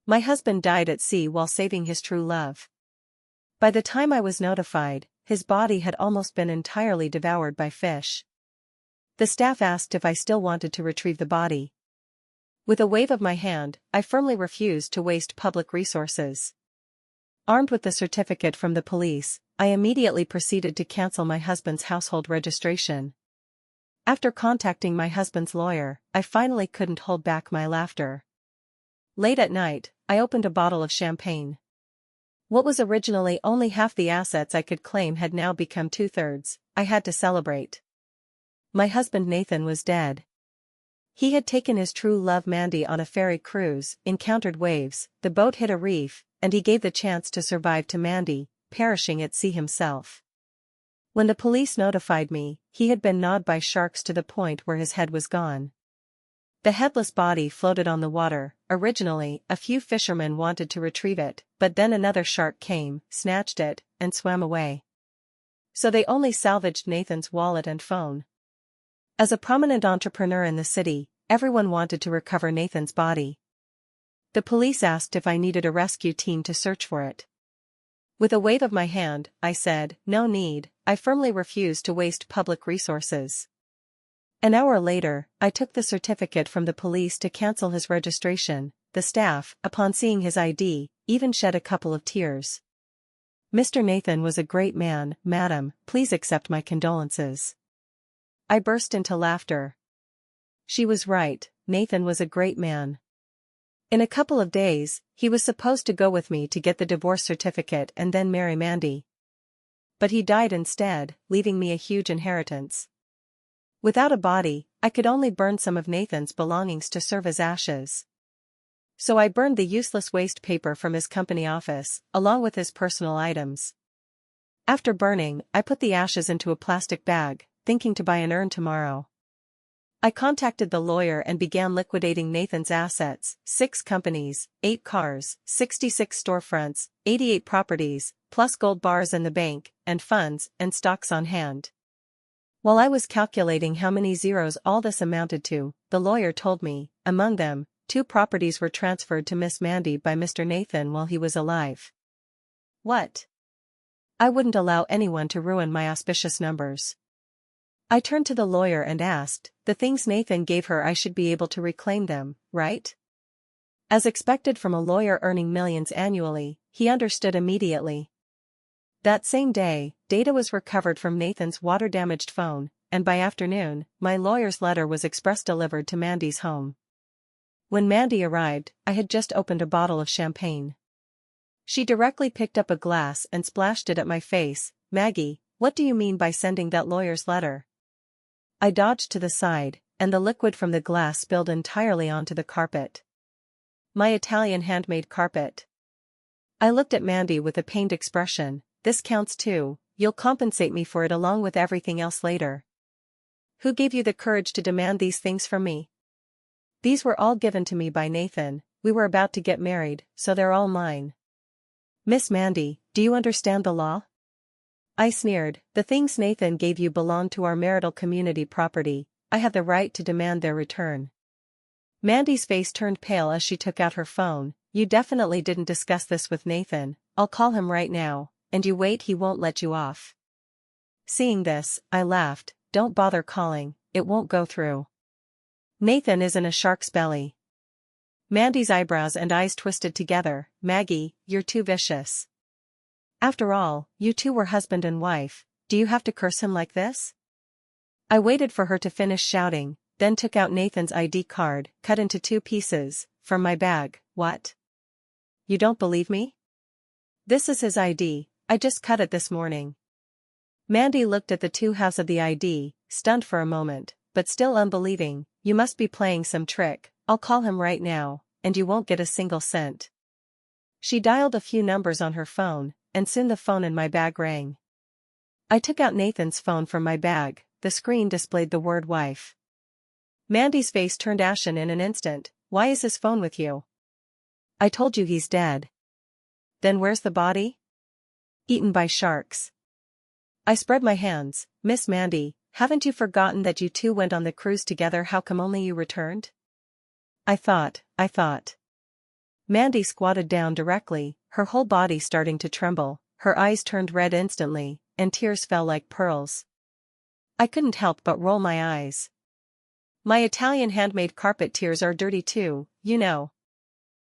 My husband died at sea while saving his true love. By the time I was notified, his body had almost been entirely devoured by fish. The staff asked if I still wanted to retrieve the body. With a wave of my hand, I firmly refused to waste public resources. Armed with the certificate from the police, I immediately proceeded to cancel my husband's household registration. After contacting my husband's lawyer, I finally couldn't hold back my laughter. Late at night, I opened a bottle of champagne. What was originally only half the assets I could claim had now become 2/3. I had to celebrate. My husband Nathan was dead. He had taken his true love Mandy on a ferry cruise, encountered waves, the boat hit a reef, and he gave the chance to survive to Mandy, perishing at sea himself. When the police notified me, he had been gnawed by sharks to the point where his head was gone. The headless body floated on the water. Originally, a few fishermen wanted to retrieve it, but then another shark came, snatched it, and swam away. So they only salvaged Nathan's wallet and phone. As a prominent entrepreneur in the city, everyone wanted to recover Nathan's body. The police asked if I needed a rescue team to search for it. With a wave of my hand, I said, "No need." I firmly refused to waste public resources. An hour later, I took the certificate from the police to cancel his registration. The staff, upon seeing his ID, even shed a couple of tears. "Mr. Nathan was a great man, madam, please accept my condolences." I burst into laughter. She was right, Nathan was a great man. In a couple of days, he was supposed to go with me to get the divorce certificate and then marry Mandy. But he died instead, leaving me a huge inheritance. Without a body, I could only burn some of Nathan's belongings to serve as ashes. So I burned the useless waste paper from his company office, along with his personal items. After burning, I put the ashes into a plastic bag, thinking to buy an urn tomorrow. I contacted the lawyer and began liquidating Nathan's assets: 6 companies, 8 cars, 66 storefronts, 88 properties, plus gold bars in the bank, and funds and stocks on hand. While I was calculating how many zeros all this amounted to, the lawyer told me, among them, 2 properties were transferred to Miss Mandy by Mr. Nathan while he was alive. What? I wouldn't allow anyone to ruin my auspicious numbers. I turned to the lawyer and asked, "The things Nathan gave her, I should be able to reclaim them, right?" As expected from a lawyer earning millions annually, he understood immediately. That same day, data was recovered from Nathan's water-damaged phone, and by afternoon, my lawyer's letter was express delivered to Mandy's home. When Mandy arrived, I had just opened a bottle of champagne. She directly picked up a glass and splashed it at my face. "Maggie, what do you mean by sending that lawyer's letter?" I dodged to the side, and the liquid from the glass spilled entirely onto the carpet. My Italian handmade carpet. I looked at Mandy with a pained expression. "This counts too, you'll compensate me for it along with everything else later." "Who gave you the courage to demand these things from me?" "These were all given to me by Nathan. We were about to get married, so they're all mine." "Miss Mandy, do you understand the law?" I sneered. "The things Nathan gave you belong to our marital community property. I have the right to demand their return." Mandy's face turned pale as she took out her phone. "You definitely didn't discuss this with Nathan. I'll call him right now, and you wait, he won't let you off." Seeing this, I laughed. "Don't bother calling, it won't go through. Nathan is in a shark's belly." Mandy's eyebrows and eyes twisted together. "Maggie, you're too vicious. After all, you two were husband and wife, do you have to curse him like this?" I waited for her to finish shouting, then took out Nathan's ID card, cut into 2 pieces, from my bag. "What? You don't believe me? This is his ID, I just cut it this morning." Mandy looked at the 2 halves of the ID, stunned for a moment, but still unbelieving. "You must be playing some trick. I'll call him right now, and you won't get a single cent." She dialed a few numbers on her phone, and soon the phone in my bag rang. I took out Nathan's phone from my bag. The screen displayed the word wife. Mandy's face turned ashen in an instant. "Why is his phone with you?" "I told you he's dead." "Then where's the body?" "Eaten by sharks." I spread my hands. "Miss Mandy, haven't you forgotten that you 2 went on the cruise together? How come only you returned?" I thought. Mandy squatted down directly, her whole body starting to tremble, her eyes turned red instantly, and tears fell like pearls. I couldn't help but roll my eyes. My Italian handmade carpet tears are dirty too, you know.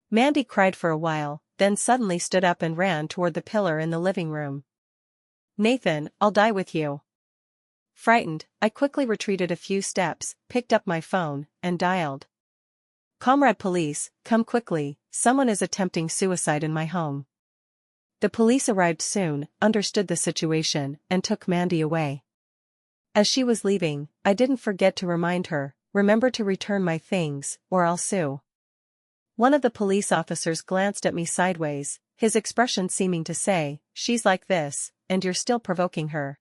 Mandy cried for a while, then suddenly stood up and ran toward the pillar in the living room. Nathan, I'll die with you. Frightened, I quickly retreated a few steps, picked up my phone, and dialed. Comrade police, come quickly, someone is attempting suicide in my home. The police arrived soon, understood the situation, and took Mandy away. As she was leaving, I didn't forget to remind her, remember to return my things, or I'll sue. One of the police officers glanced at me sideways, his expression seeming to say, she's like this, and you're still provoking her.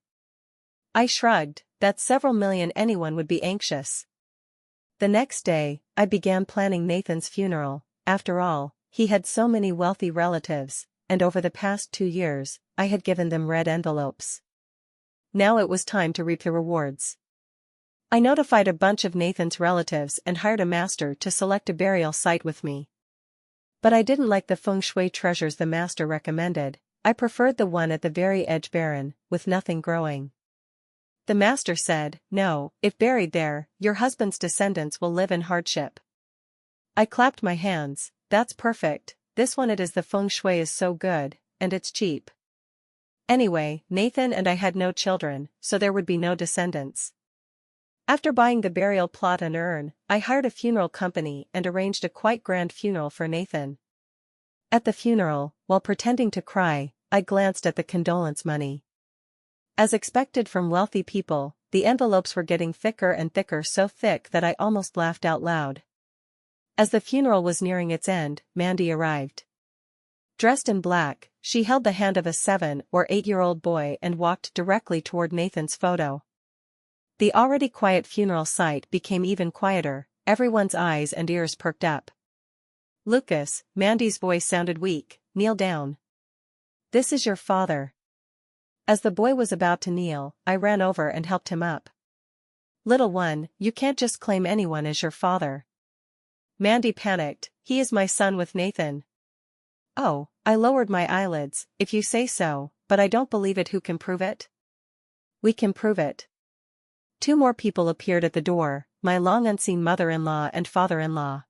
I shrugged, that's several million anyone would be anxious. The next day, I began planning Nathan's funeral. After all, he had so many wealthy relatives, and over the past 2 years, I had given them red envelopes. Now it was time to reap the rewards. I notified a bunch of Nathan's relatives and hired a master to select a burial site with me. But I didn't like the feng shui treasures the master recommended. I preferred the one at the very edge, barren, with nothing growing. The master said, no, if buried there, your husband's descendants will live in hardship. I clapped my hands, that's perfect, this one it is, the feng shui is so good, and it's cheap. Anyway, Nathan and I had no children, so there would be no descendants. After buying the burial plot and urn, I hired a funeral company and arranged a quite grand funeral for Nathan. At the funeral, while pretending to cry, I glanced at the condolence money. As expected from wealthy people, the envelopes were getting thicker and thicker, so thick that I almost laughed out loud. As the funeral was nearing its end, Mandy arrived. Dressed in black, she held the hand of a 7 or 8-year-old boy and walked directly toward Nathan's photo. The already quiet funeral site became even quieter, everyone's eyes and ears perked up. Lucas, Mandy's voice sounded weak, kneel down. This is your father. As the boy was about to kneel, I ran over and helped him up. Little one, you can't just claim anyone as your father. Mandy panicked, he is my son with Nathan. Oh, I lowered my eyelids, if you say so, but I don't believe it. Who can prove it? We can prove it. 2 more people appeared at the door, my long unseen mother-in-law and father-in-law.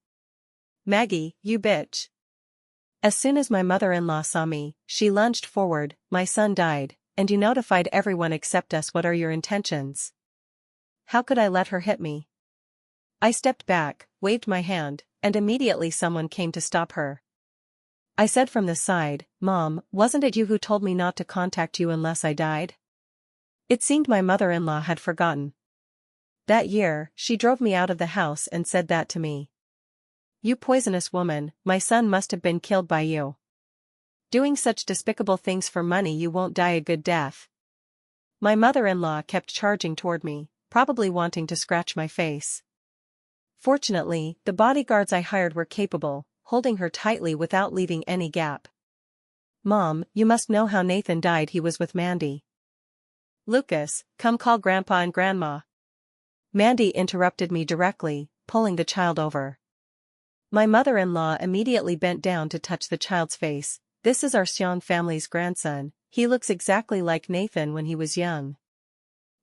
Maggie, you bitch. As soon as my mother-in-law saw me, she lunged forward, my son died, and you notified everyone except us. What are your intentions? How could I let her hit me? I stepped back, waved my hand, and immediately someone came to stop her. I said from the side, Mom, wasn't it you who told me not to contact you unless I died? It seemed my mother-in-law had forgotten. That year, she drove me out of the house and said that to me. You poisonous woman, my son must have been killed by you. Doing such despicable things for money, you won't die a good death. My mother-in-law kept charging toward me, probably wanting to scratch my face. Fortunately, the bodyguards I hired were capable, holding her tightly without leaving any gap. Mom, you must know how Nathan died. He was with Mandy. Lucas, come call Grandpa and Grandma. Mandy interrupted me directly, pulling the child over. My mother-in-law immediately bent down to touch the child's face. This is our Xiong family's grandson, he looks exactly like Nathan when he was young.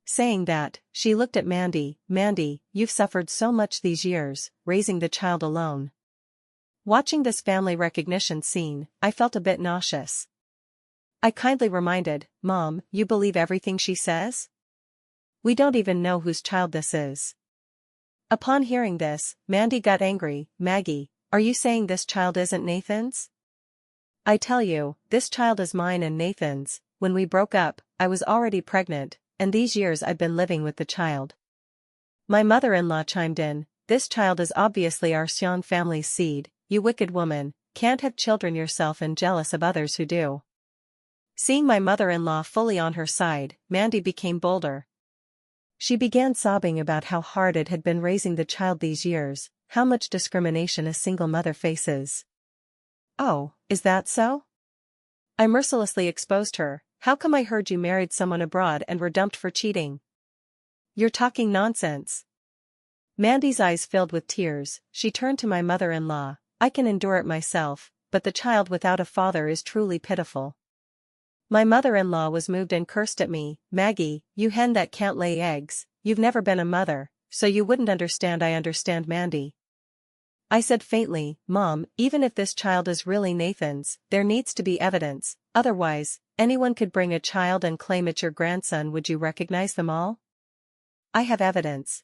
Saying that, she looked at Mandy. Mandy, you've suffered so much these years, raising the child alone. Watching this family recognition scene, I felt a bit nauseous. I kindly reminded, Mom, you believe everything she says? We don't even know whose child this is. Upon hearing this, Mandy got angry. Maggie, are you saying this child isn't Nathan's? I tell you, this child is mine and Nathan's. When we broke up, I was already pregnant, and these years I've been living with the child. My mother-in-law chimed in, this child is obviously our Xiong family's seed, you wicked woman, can't have children yourself and jealous of others who do. Seeing my mother-in-law fully on her side, Mandy became bolder. She began sobbing about how hard it had been raising the child these years, how much discrimination a single mother faces. Oh, is that so? I mercilessly exposed her. How come I heard you married someone abroad and were dumped for cheating? You're talking nonsense. Mandy's eyes filled with tears, she turned to my mother-in-law. I can endure it myself, but the child without a father is truly pitiful. My mother-in-law was moved and cursed at me. Maggie, you hen that can't lay eggs, you've never been a mother, so you wouldn't understand. I understand, Mandy. I said faintly, Mom, even if this child is really Nathan's, there needs to be evidence, otherwise, anyone could bring a child and claim it's your grandson. Would you recognize them all? I have evidence.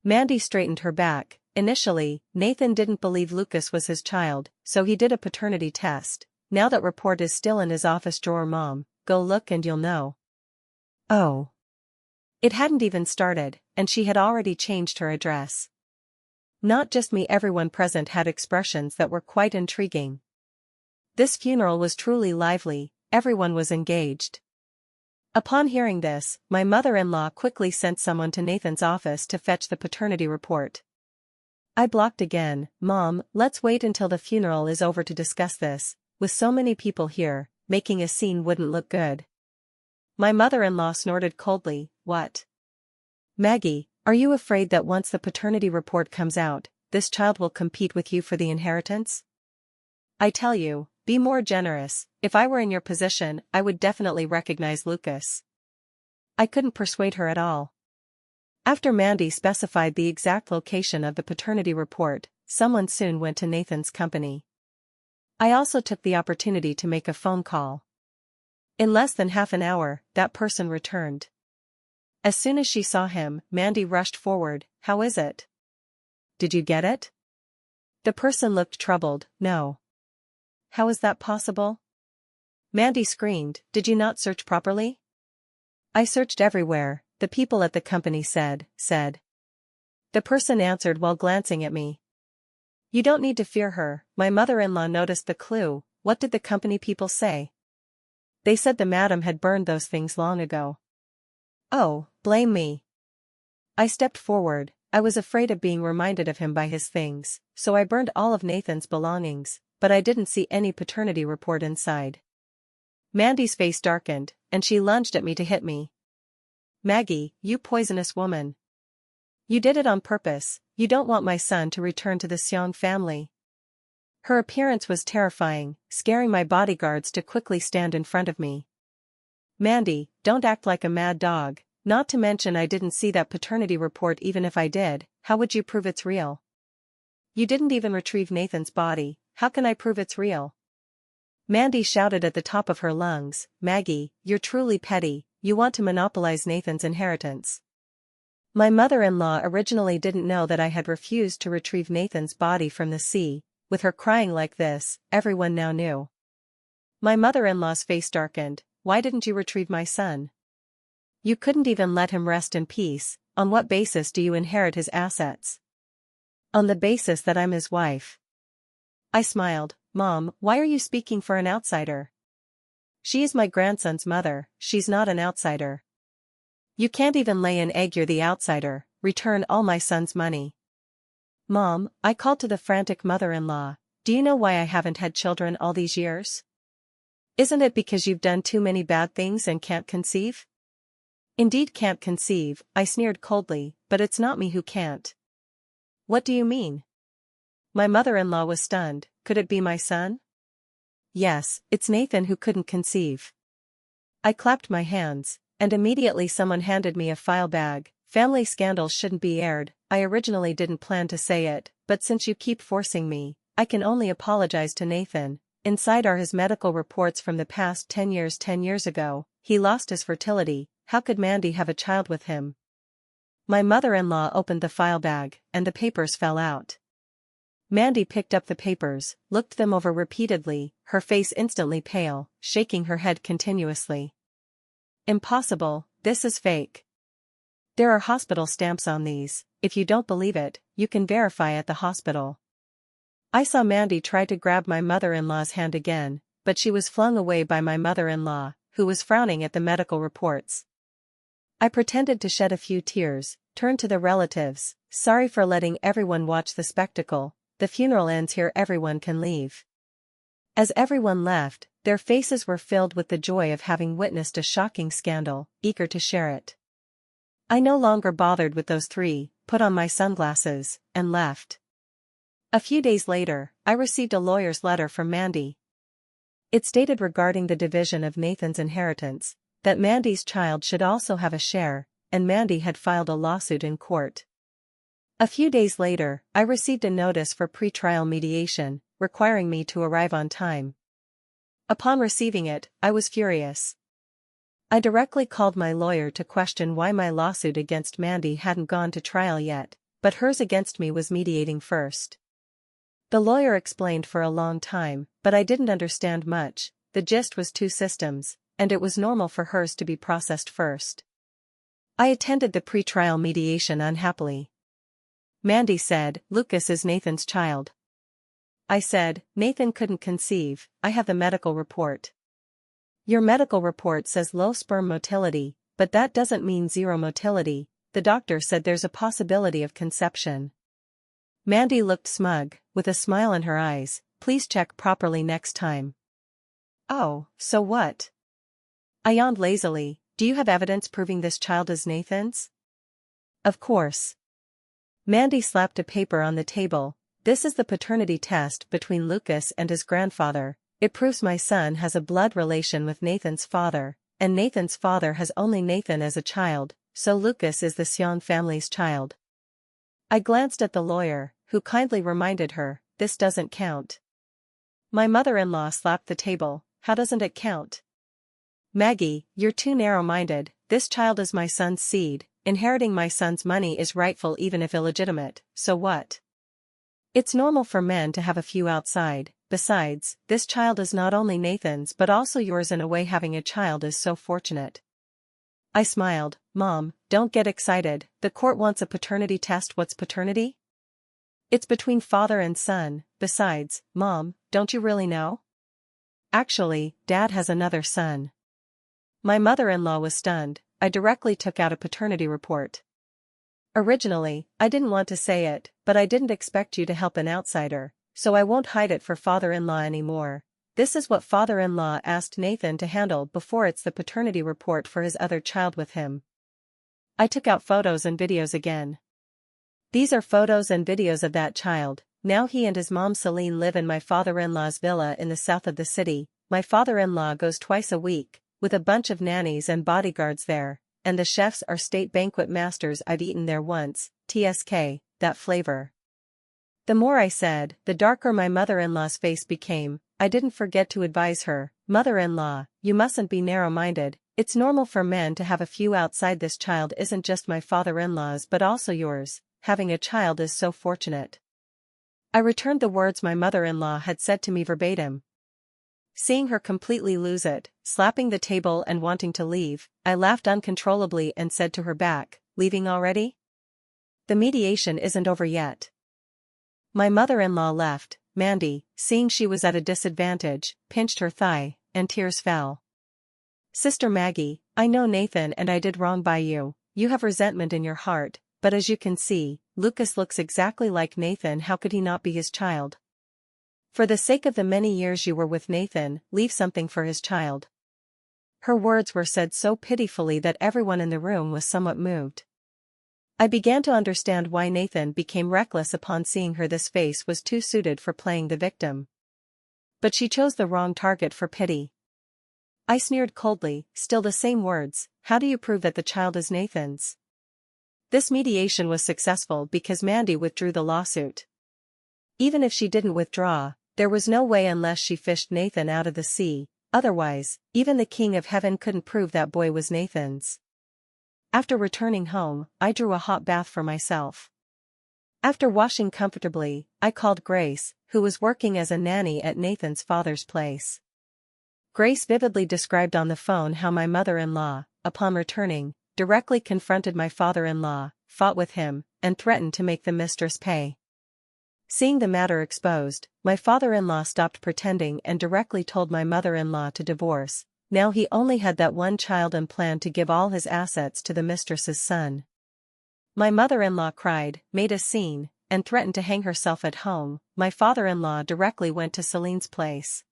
Mandy straightened her back. Initially, Nathan didn't believe Lucas was his child, so he did a paternity test. Now that report is still in his office drawer. Mom, go look and you'll know. Oh. It hadn't even started, and she had already changed her address. Not just me, everyone present had expressions that were quite intriguing. This funeral was truly lively, everyone was engaged. Upon hearing this, my mother-in-law quickly sent someone to Nathan's office to fetch the paternity report. I blocked again. Mom, let's wait until the funeral is over to discuss this. With so many people here, making a scene wouldn't look good. My mother-in-law snorted coldly. What? Maggie, are you afraid that once the paternity report comes out, this child will compete with you for the inheritance? I tell you, be more generous. If I were in your position, I would definitely recognize Lucas. I couldn't persuade her at all. After Mandy specified the exact location of the paternity report, someone soon went to Nathan's company. I also took the opportunity to make a phone call. In less than half an hour, that person returned. As soon as she saw him, Mandy rushed forward. How is it? Did you get it? The person looked troubled. No. How is that possible? Mandy screamed. Did you not search properly? I searched everywhere, the people at the company said. The person answered while glancing at me. You don't need to fear her. My mother-in-law noticed the clue. What did the company people say? They said the madam had burned those things long ago. Oh, blame me. I stepped forward. I was afraid of being reminded of him by his things, so I burned all of Nathan's belongings, but I didn't see any paternity report inside. Mandy's face darkened, and she lunged at me to hit me. Maggie, you poisonous woman. You did it on purpose. You don't want my son to return to the Seong family. Her appearance was terrifying, scaring my bodyguards to quickly stand in front of me. Mandy, don't act like a mad dog, not to mention I didn't see that paternity report. Even if I did, how would you prove it's real? You didn't even retrieve Nathan's body, how can I prove it's real? Mandy shouted at the top of her lungs, Maggie, you're truly petty, you want to monopolize Nathan's inheritance. My mother-in-law originally didn't know that I had refused to retrieve Nathan's body from the sea. With her crying like this, everyone now knew. My mother-in-law's face darkened. Why didn't you retrieve my son? You couldn't even let him rest in peace. On what basis do you inherit his assets? On the basis that I'm his wife. I smiled. Mom, why are you speaking for an outsider? She is my grandson's mother, she's not an outsider. You can't even lay an egg. You're the outsider. Return all my son's money. Mom, I called to the frantic mother-in-law. Do you know why I haven't had children all these years? Isn't it because you've done too many bad things and can't conceive? Indeed can't conceive, I sneered coldly, but it's not me who can't. What do you mean? My mother-in-law was stunned. Could it be my son? Yes, it's Nathan who couldn't conceive. I clapped my hands, and immediately someone handed me a file bag. Family scandals shouldn't be aired. I originally didn't plan to say it, but since you keep forcing me, I can only apologize to Nathan. Inside are his medical reports from the past 10 years. 10 years ago, he lost his fertility. How could Mandy have a child with him? My mother-in-law opened the file bag, and the papers fell out. Mandy picked up the papers, looked them over repeatedly, her face instantly pale, shaking her head continuously. Impossible, this is fake. There are hospital stamps on these. If you don't believe it, you can verify at the hospital. I saw Mandy try to grab my mother-in-law's hand again, but she was flung away by my mother-in-law, who was frowning at the medical reports. I pretended to shed a few tears, turned to the relatives. Sorry for letting everyone watch the spectacle. The funeral ends here. Everyone can leave. As everyone left, their faces were filled with the joy of having witnessed a shocking scandal, eager to share it. I no longer bothered with those three, put on my sunglasses, and left. A few days later, I received a lawyer's letter from Mandy. It stated regarding the division of Nathan's inheritance, that Mandy's child should also have a share, and Mandy had filed a lawsuit in court. A few days later, I received a notice for pre-trial mediation, requiring me to arrive on time. Upon receiving it, I was furious. I directly called my lawyer to question why my lawsuit against Mandy hadn't gone to trial yet, but hers against me was mediating first. The lawyer explained for a long time, but I didn't understand much. The gist was two systems, and it was normal for hers to be processed first. I attended the pre-trial mediation unhappily. Mandy said, "Lucas is Nathan's child." I said, "Nathan couldn't conceive, I have the medical report." "Your medical report says low sperm motility, but that doesn't mean zero motility. The doctor said there's a possibility of conception." Mandy looked smug, with a smile in her eyes. "Please check properly next time." "Oh, so what?" I yawned lazily. "Do you have evidence proving this child is Nathan's?" "Of course." Mandy slapped a paper on the table. "This is the paternity test between Lucas and his grandfather. It proves my son has a blood relation with Nathan's father, and Nathan's father has only Nathan as a child, so Lucas is the Sion family's child." I glanced at the lawyer, who kindly reminded her, "This doesn't count." My mother-in-law slapped the table. "How doesn't it count?" "Maggie, you're too narrow-minded. This child is my son's seed. Inheriting my son's money is rightful even if illegitimate, so what? It's normal for men to have a few outside. Besides, this child is not only Nathan's but also yours. In a way, having a child is so fortunate." I smiled. "Mom, don't get excited. The court wants a paternity test. What's paternity? It's between father and son. Besides, Mom, don't you really know? Actually, Dad has another son." My mother-in-law was stunned. I directly took out a paternity report. "Originally, I didn't want to say it, but I didn't expect you to help an outsider, so I won't hide it for father-in-law anymore. This is what father-in-law asked Nathan to handle before. It's the paternity report for his other child with him." I took out photos and videos again. "These are photos and videos of that child. Now he and his mom Celine live in my father-in-law's villa in the south of the city. My father-in-law goes twice a week, with a bunch of nannies and bodyguards there, and the chefs are state banquet masters. I've eaten there once, TSK, that flavor." The more I said, the darker my mother-in-law's face became. I didn't forget to advise her, "Mother-in-law, you mustn't be narrow-minded. It's normal for men to have a few outside. This child isn't just my father-in-law's but also yours. Having a child is so fortunate." I returned the words my mother-in-law had said to me verbatim. Seeing her completely lose it, slapping the table and wanting to leave, I laughed uncontrollably and said to her back, "Leaving already? The mediation isn't over yet." My mother-in-law left. Mandy, seeing she was at a disadvantage, pinched her thigh, and tears fell. "Sister Maggie, I know Nathan and I did wrong by you. You have resentment in your heart, but as you can see, Lucas looks exactly like Nathan. How could he not be his child? For the sake of the many years you were with Nathan, leave something for his child." Her words were said so pitifully that everyone in the room was somewhat moved. I began to understand why Nathan became reckless upon seeing her. This face was too suited for playing the victim. But she chose the wrong target for pity. I sneered coldly, still the same words, "How do you prove that the child is Nathan's?" This mediation was successful because Mandy withdrew the lawsuit. Even if she didn't withdraw, there was no way unless she fished Nathan out of the sea. Otherwise, even the King of Heaven couldn't prove that boy was Nathan's. After returning home, I drew a hot bath for myself. After washing comfortably, I called Grace, who was working as a nanny at Nathan's father's place. Grace vividly described on the phone how my mother-in-law, upon returning, directly confronted my father-in-law, fought with him, and threatened to make the mistress pay. Seeing the matter exposed, my father-in-law stopped pretending and directly told my mother-in-law to divorce. Now he only had that one child and planned to give all his assets to the mistress's son. My mother-in-law cried, made a scene, and threatened to hang herself at home. My father-in-law directly went to Celine's place.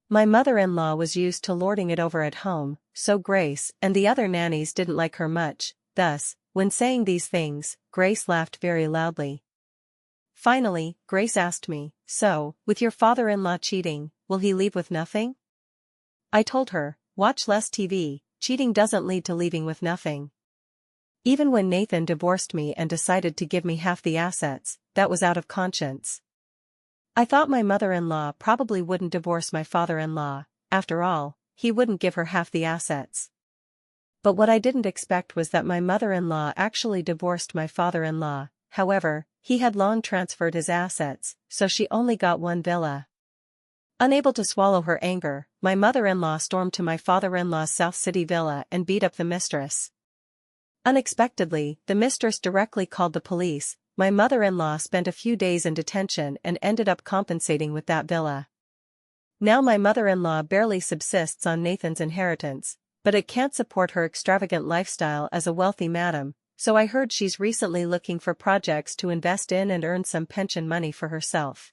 My mother-in-law was used to lording it over at home, so Grace and the other nannies didn't like her much. Thus, when saying these things, Grace laughed very loudly. Finally, Grace asked me, "So, with your father-in-law cheating, will he leave with nothing?" I told her, "Watch less TV, cheating doesn't lead to leaving with nothing." Even when Nathan divorced me and decided to give me half the assets, that was out of conscience. I thought my mother-in-law probably wouldn't divorce my father-in-law. After all, he wouldn't give her half the assets. But what I didn't expect was that my mother-in-law actually divorced my father-in-law. However, he had long transferred his assets, so she only got one villa. Unable to swallow her anger, my mother-in-law stormed to my father-in-law's South City villa and beat up the mistress. Unexpectedly, the mistress directly called the police. My mother-in-law spent a few days in detention and ended up compensating with that villa. Now my mother-in-law barely subsists on Nathan's inheritance, but it can't support her extravagant lifestyle as a wealthy madam, so I heard she's recently looking for projects to invest in and earn some pension money for herself.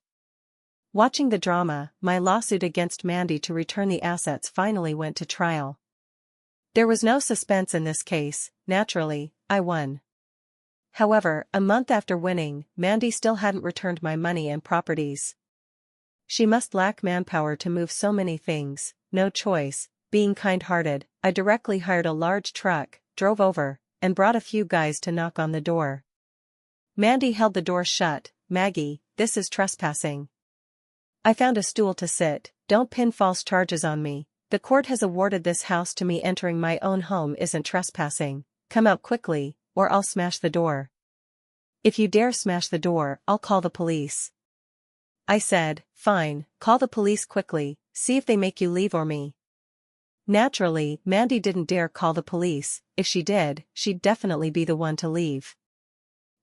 Watching the drama, my lawsuit against Mandy to return the assets finally went to trial. There was no suspense in this case. Naturally, I won. However, a month after winning, Mandy still hadn't returned my money and properties. She must lack manpower to move so many things. No choice. Being kind-hearted, I directly hired a large truck, drove over, and brought a few guys to knock on the door. Mandy held the door shut. "Maggie, this is trespassing." I found a stool to sit. "Don't pin false charges on me. The court has awarded this house to me. Entering my own home isn't trespassing. Come out quickly, or I'll smash the door. If you dare smash the door, I'll call the police." I said, "Fine, call the police quickly, see if they make you leave or me." Naturally, Mandy didn't dare call the police. If she did, she'd definitely be the one to leave.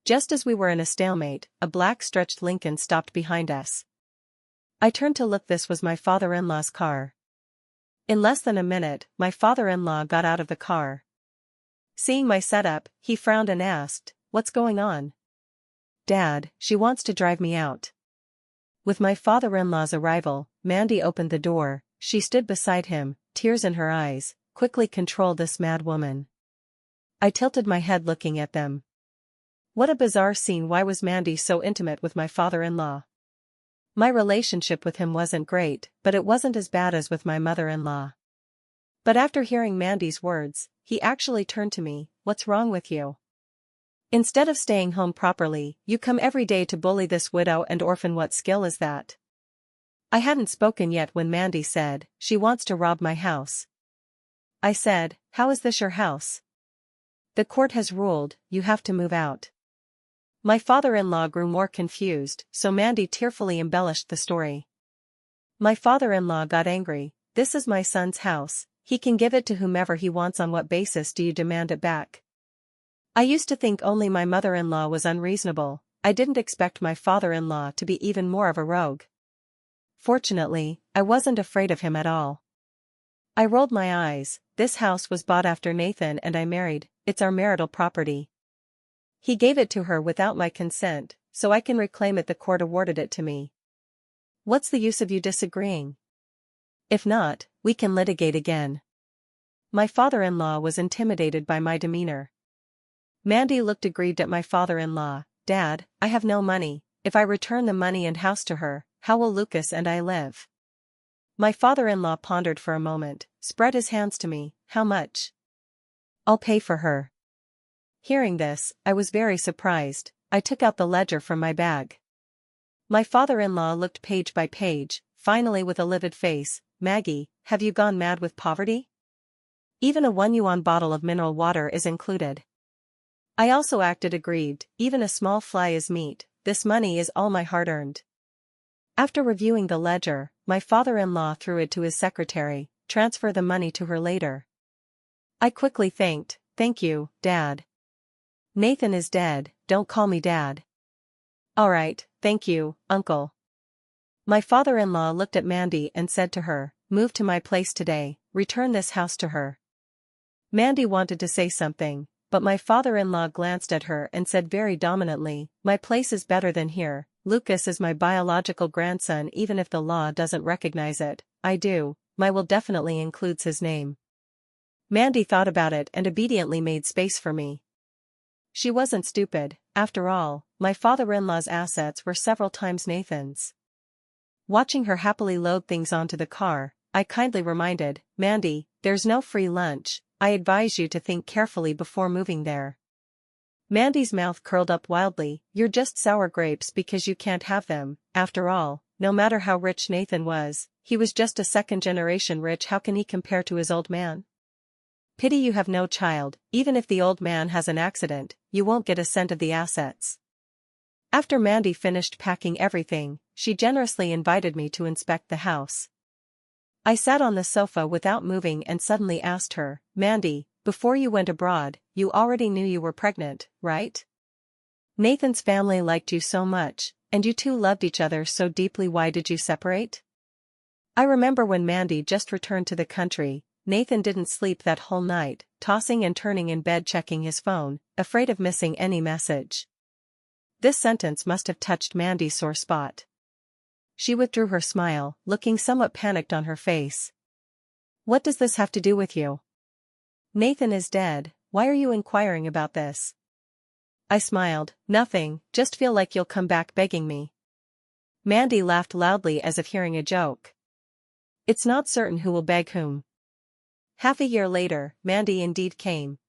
Just as we were in a stalemate, a black stretched Lincoln stopped behind us. I turned to look. This was my father-in-law's car. In less than a minute, my father-in-law got out of the car. Seeing my setup, he frowned and asked, "What's going on?" "Dad, she wants to drive me out." With my father-in-law's arrival, Mandy opened the door. She stood beside him, tears in her eyes. "Quickly control this mad woman." I tilted my head looking at them. What a bizarre scene. Why was Mandy so intimate with my father-in-law? My relationship with him wasn't great, but it wasn't as bad as with my mother-in-law. But after hearing Mandy's words, he actually turned to me. "What's wrong with you? Instead of staying home properly, you come every day to bully this widow and orphan. What skill is that?" I hadn't spoken yet when Mandy said, "She wants to rob my house." I said, "How is this your house? The court has ruled, you have to move out." My father-in-law grew more confused, so Mandy tearfully embellished the story. My father-in-law got angry. "This is my son's house, he can give it to whomever he wants. On what basis do you demand it back?" I used to think only my mother-in-law was unreasonable. I didn't expect my father-in-law to be even more of a rogue. Fortunately, I wasn't afraid of him at all. I rolled my eyes. "This house was bought after Nathan and I married. It's our marital property. He gave it to her without my consent, so I can reclaim it. The court awarded it to me. What's the use of you disagreeing? If not, we can litigate again." My father-in-law was intimidated by my demeanor. Mandy looked aggrieved at my father-in-law. "Dad, I have no money. If I return the money and house to her, how will Lucas and I live?" My father-in-law pondered for a moment, spread his hands to me. "How much?" "I'll pay for her." Hearing this, I was very surprised. I took out the ledger from my bag. My father-in-law looked page by page, finally with a livid face. "Maggie, have you gone mad with poverty? Even a 1 yuan bottle of mineral water is included." I also acted aggrieved. "Even a small fly is meat. This money is all my hard-earned." After reviewing the ledger, my father-in-law threw it to his secretary. "Transfer the money to her later." I quickly thanked. "Thank you, Dad." "Nathan is dead, don't call me Dad." "All right, thank you, Uncle." My father-in-law looked at Mandy and said to her, "Move to my place today, return this house to her." Mandy wanted to say something, but my father-in-law glanced at her and said very dominantly, "My place is better than here. Lucas is my biological grandson. Even if the law doesn't recognize it, I do. My will definitely includes his name." Mandy thought about it and obediently made space for me. She wasn't stupid. after all, my father-in-law's assets were several times Nathan's. Watching her happily load things onto the car, I kindly reminded, Mandy, there's no free lunch, I advise you to think carefully before moving there. Mandy's mouth curled up wildly, you're just sour grapes because you can't have them, after all, no matter how rich Nathan was, he was just a second-generation rich. How can he compare to his old man? Pity you have no child, even if the old man has an accident, you won't get a cent of the assets. After Mandy finished packing everything, she generously invited me to inspect the house. I sat on the sofa without moving and suddenly asked her, Mandy, before you went abroad, you already knew you were pregnant, right? Nathan's family liked you so much, and you two loved each other so deeply. Why did you separate? I remember when Mandy just returned to the country, Nathan didn't sleep that whole night, tossing and turning in bed checking his phone, afraid of missing any message. This sentence must have touched Mandy's sore spot. She withdrew her smile, looking somewhat panicked on her face. What does this have to do with you? Nathan is dead, why are you inquiring about this? I smiled, nothing, just feel like you'll come back begging me. Mandy laughed loudly as if hearing a joke. It's not certain who will beg whom. Half a year later, Mandy indeed came.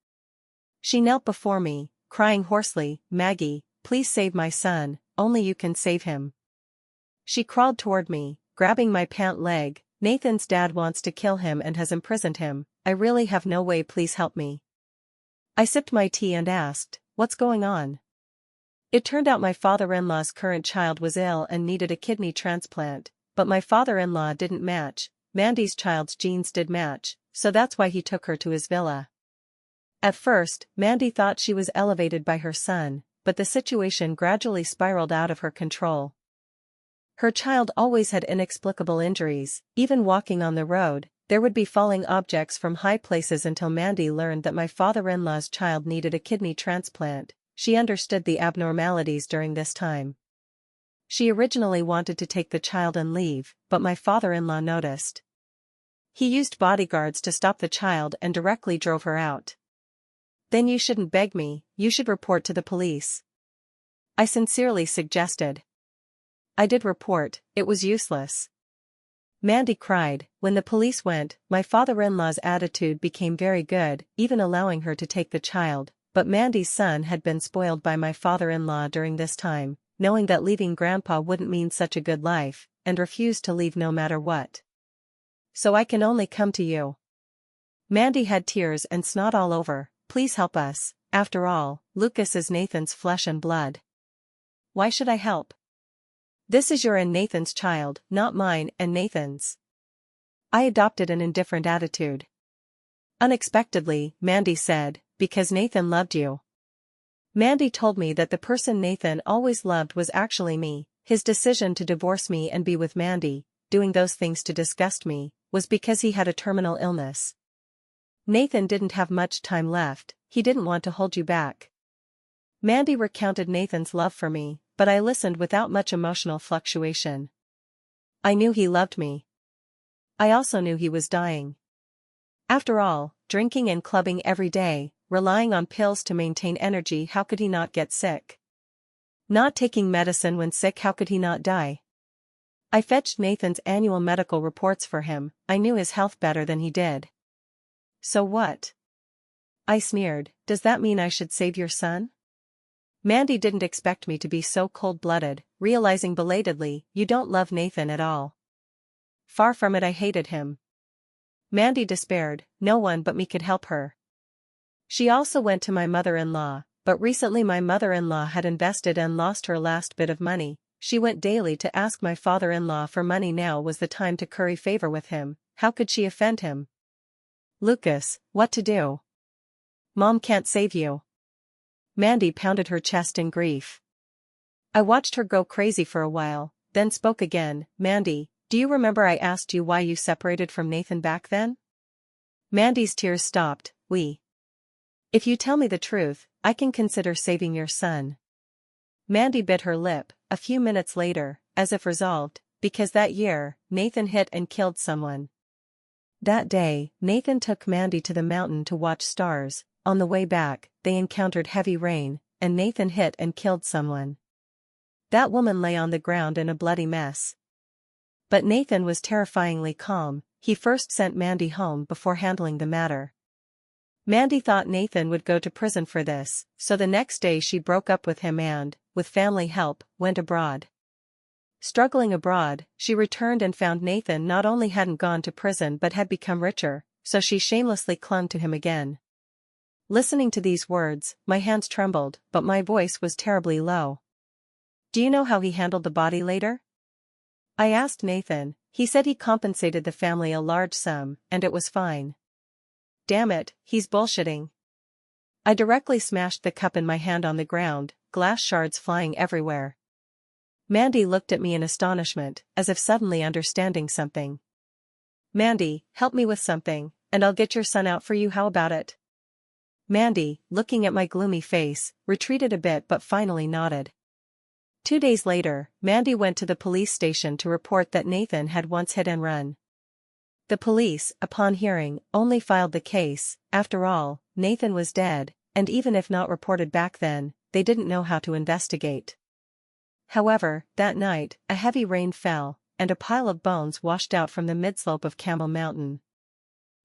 She knelt before me, crying hoarsely, Maggie, please save my son, only you can save him. She crawled toward me, grabbing my pant leg, Nathan's dad wants to kill him and has imprisoned him, I really have no way, please help me. I sipped my tea and asked, what's going on? It turned out my father-in-law's current child was ill and needed a kidney transplant, but my father-in-law didn't match, Mandy's child's genes did match, so that's why he took her to his villa. At first, Mandy thought she was elevated by her son, but the situation gradually spiraled out of her control. Her child always had inexplicable injuries, even walking on the road, there would be falling objects from high places until Mandy learned that my father-in-law's child needed a kidney transplant. She understood the abnormalities during this time. She originally wanted to take the child and leave, but my father-in-law noticed. He used bodyguards to stop the child and directly drove her out. Then you shouldn't beg me, you should report to the police. I sincerely suggested. I did report, it was useless. Mandy cried. When the police went, my father-in-law's attitude became very good, even allowing her to take the child, but Mandy's son had been spoiled by my father-in-law during this time, knowing that leaving Grandpa wouldn't mean such a good life, and refused to leave no matter what. So I can only come to you. Mandy had tears and snot all over, please help us, after all, Lucas is Nathan's flesh and blood. Why should I help? This is your and Nathan's child, not mine and Nathan's. I adopted an indifferent attitude. Unexpectedly, Mandy said, because Nathan loved you. Mandy told me that the person Nathan always loved was actually me. His decision to divorce me and be with Mandy, doing those things to disgust me, was because he had a terminal illness. Nathan didn't have much time left, he didn't want to hold you back. Mandy recounted Nathan's love for me, but I listened without much emotional fluctuation. I knew he loved me. I also knew he was dying. After all, drinking and clubbing every day, relying on pills to maintain energy, how could he not get sick? Not taking medicine when sick, how could he not die? I fetched Nathan's annual medical reports for him, I knew his health better than he did. So what? I sneered, does that mean I should save your son? Mandy didn't expect me to be so cold-blooded, realizing belatedly, you don't love Nathan at all. Far from it, I hated him. Mandy despaired, no one but me could help her. She also went to my mother-in-law, but recently my mother-in-law had invested and lost her last bit of money. She went daily to ask my father-in-law for money. Now was the time to curry favor with him, how could she offend him? Lucas, what to do? Mom can't save you. Mandy pounded her chest in grief. I watched her go crazy for a while, then spoke again, Mandy, do you remember I asked you why you separated from Nathan back then? Mandy's tears stopped, If you tell me the truth, I can consider saving your son. Mandy bit her lip, a few minutes later, as if resolved, because that year, Nathan hit and killed someone. That day, Nathan took Mandy to the mountain to watch stars. On the way back, they encountered heavy rain, and Nathan hit and killed someone. That woman lay on the ground in a bloody mess. But Nathan was terrifyingly calm. He first sent Mandy home before handling the matter. Mandy thought Nathan would go to prison for this, so the next day she broke up with him and, with family help, went abroad. Struggling abroad, she returned and found Nathan not only hadn't gone to prison but had become richer, so she shamelessly clung to him again. Listening to these words, my hands trembled, but my voice was terribly low. Do you know how he handled the body later? I asked Nathan. He said he compensated the family a large sum, and it was fine. Damn it, he's bullshitting. I directly smashed the cup in my hand on the ground, glass shards flying everywhere. Mandy looked at me in astonishment, as if suddenly understanding something. Mandy, help me with something, and I'll get your son out for you, how about it? Mandy, looking at my gloomy face, retreated a bit but finally nodded. 2 days later, Mandy went to the police station to report that Nathan had once hit and run. The police, upon hearing, only filed the case. After all, Nathan was dead, and even if not reported back then, they didn't know how to investigate. However, that night, a heavy rain fell, and a pile of bones washed out from the midslope of Camel Mountain.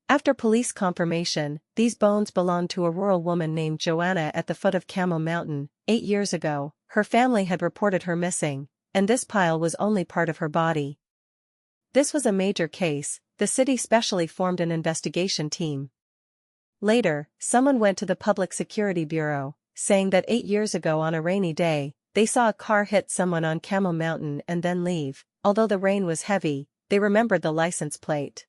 After police confirmation, these bones belonged to a rural woman named Joanna at the foot of Camel Mountain. 8 years ago, her family had reported her missing, and this pile was only part of her body. This was a major case. The city specially formed an investigation team. Later, someone went to the Public Security Bureau, saying that 8 years ago on a rainy day, they saw a car hit someone on Camel Mountain and then leave. Although the rain was heavy, they remembered the license plate.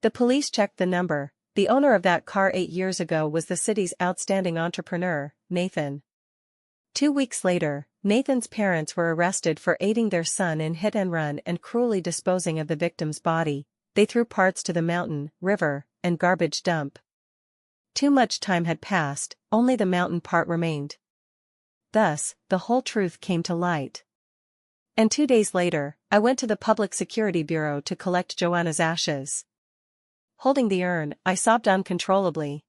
The police checked the number. The owner of that car 8 years ago was the city's outstanding entrepreneur, Nathan. 2 weeks later, Nathan's parents were arrested for aiding their son in hit and run and cruelly disposing of the victim's body. They threw parts to the mountain, river, and garbage dump. Too much time had passed, only the mountain part remained. Thus, the whole truth came to light. And 2 days later, I went to the Public Security Bureau to collect Joanna's ashes. Holding the urn, I sobbed uncontrollably.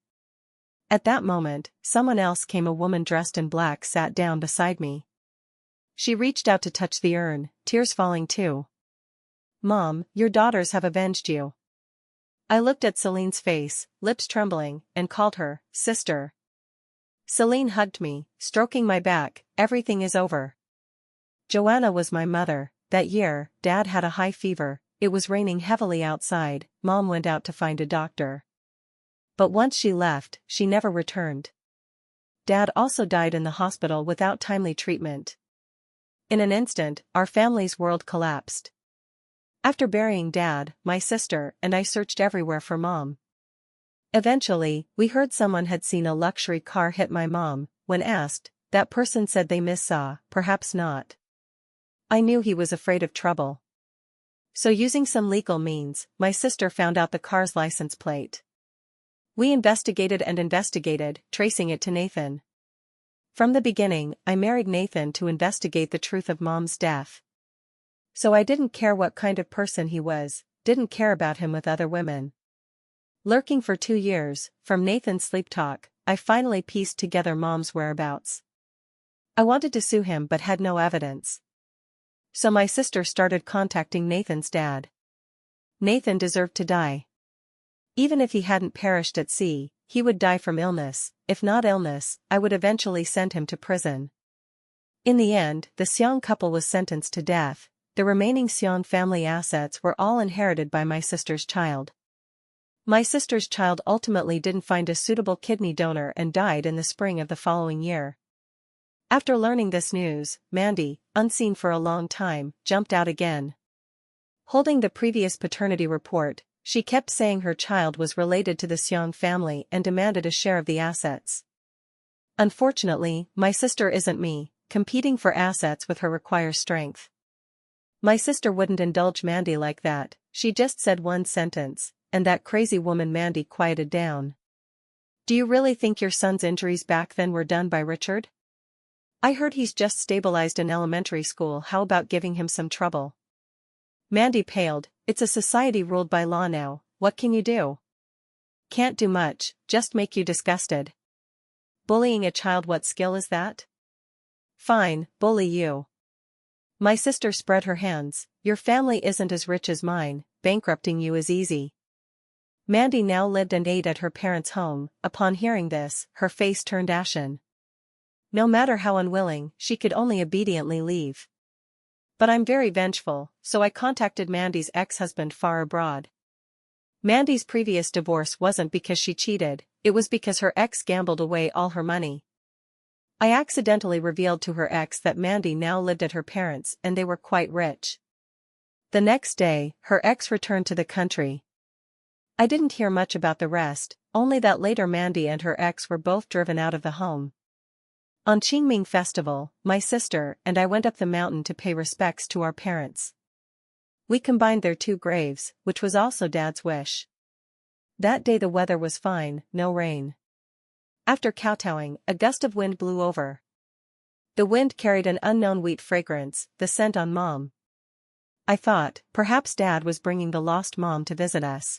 At that moment, someone else came. A woman dressed in black sat down beside me. She reached out to touch the urn, tears falling too. Mom, your daughters have avenged you. I looked at Celine's face, lips trembling, and called her, sister. Celine hugged me, stroking my back. Everything is over. Joanna was my mother. That year, Dad had a high fever. It was raining heavily outside. Mom went out to find a doctor. But once she left, she never returned. Dad also died in the hospital without timely treatment. In an instant, our family's world collapsed. After burying Dad, my sister and I searched everywhere for Mom. Eventually, we heard someone had seen a luxury car hit my mom. When asked, that person said they missaw, perhaps not. I knew he was afraid of trouble. So using some legal means, my sister found out the car's license plate. We investigated and investigated, tracing it to Nathan. From the beginning, I married Nathan to investigate the truth of Mom's death. So I didn't care what kind of person he was, didn't care about him with other women. Lurking for 2 years, from Nathan's sleep talk, I finally pieced together Mom's whereabouts. I wanted to sue him but had no evidence. So my sister started contacting Nathan's dad. Nathan deserved to die. Even if he hadn't perished at sea, he would die from illness. If not illness, I would eventually send him to prison. In the end, the Sion couple was sentenced to death. The remaining Sion family assets were all inherited by my sister's child. My sister's child ultimately didn't find a suitable kidney donor and died in the spring of the following year. After learning this news, Mandy, unseen for a long time, jumped out again. Holding the previous paternity report, she kept saying her child was related to the Sion family and demanded a share of the assets. Unfortunately, my sister isn't me. Competing for assets with her requires strength. My sister wouldn't indulge Mandy like that. She just said one sentence, and that crazy woman Mandy quieted down. Do you really think your son's injuries back then were done by Richard? I heard he's just stabilized in elementary school. How about giving him some trouble? Mandy paled. It's a society ruled by law now. What can you do? Can't do much, just make you disgusted. Bullying a child, what skill is that? Fine, bully you. My sister spread her hands. Your family isn't as rich as mine, bankrupting you is easy. Mandy now lived and ate at her parents' home. Upon hearing this, her face turned ashen. No matter how unwilling, she could only obediently leave. But I'm very vengeful, so I contacted Mandy's ex-husband far abroad. Mandy's previous divorce wasn't because she cheated, it was because her ex gambled away all her money. I accidentally revealed to her ex that Mandy now lived at her parents' and they were quite rich. The next day, her ex returned to the country. I didn't hear much about the rest, only that later Mandy and her ex were both driven out of the home. On Qingming Festival, my sister and I went up the mountain to pay respects to our parents. We combined their two graves, which was also Dad's wish. That day the weather was fine, no rain. After kowtowing, a gust of wind blew over. The wind carried an unknown wheat fragrance, the scent on Mom. I thought, perhaps Dad was bringing the lost Mom to visit us.